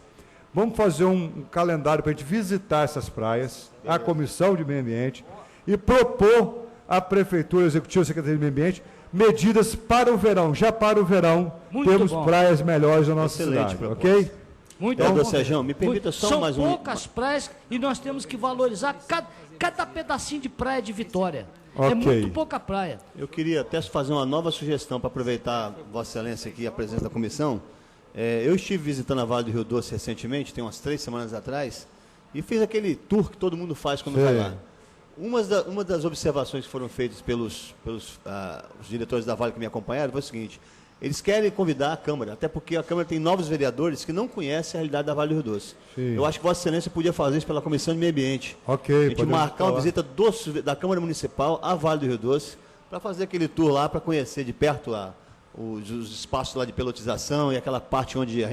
vamos fazer um calendário para a gente visitar essas praias, a Comissão de Meio Ambiente, e propor à Prefeitura Executiva, Secretaria de Meio Ambiente, medidas para o verão. Já para o verão, muito temos bom. Praias melhores na nossa cidade, proposta. ok? Muito Vereador bom. Sérgio, me permita só São mais um... poucas praias e nós temos que valorizar cada pedacinho de praia de Vitória. Ok. É muito pouca praia. Eu queria até fazer uma nova sugestão para aproveitar Vossa Excelência aqui, a presença da comissão. Eu estive visitando a Vale do Rio Doce recentemente, tem umas 3 semanas atrás, e fiz aquele tour que todo mundo faz quando vai lá. Uma das observações que foram feitas pelos os diretores da Vale que me acompanharam foi o seguinte: eles querem convidar a Câmara, até porque a Câmara tem novos vereadores que não conhecem a realidade da Vale do Rio Doce. Sim. Eu acho que Vossa Excelência podia fazer isso pela Comissão de Meio Ambiente. Ok, a gente podemos marcar uma falar. visita da Câmara Municipal à Vale do Rio Doce, para fazer aquele tour lá, para conhecer de perto lá os espaços lá de pelotização e aquela parte onde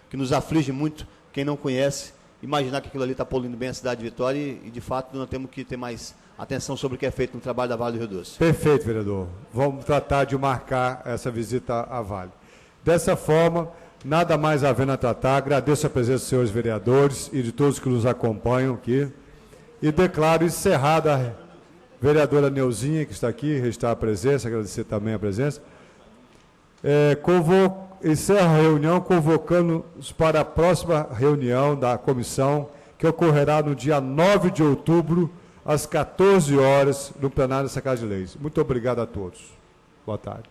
que nos aflige muito, quem não conhece, imaginar que aquilo ali está poluindo bem a cidade de Vitória e, de fato, nós temos que ter mais atenção sobre o que é feito no trabalho da Vale do Rio Doce. Perfeito, vereador. Vamos tratar de marcar essa visita à Vale. Dessa forma, nada mais havendo a tratar, agradeço a presença dos senhores vereadores e de todos que nos acompanham aqui e declaro encerrada a vereadora Neuzinha, que está aqui, registrar a presença, agradecer também a presença. Encerro a reunião convocando-os para a próxima reunião da comissão, que ocorrerá no dia 9 de outubro, às 14 horas, no plenário dessa Casa de Leis. Muito obrigado a todos. Boa tarde.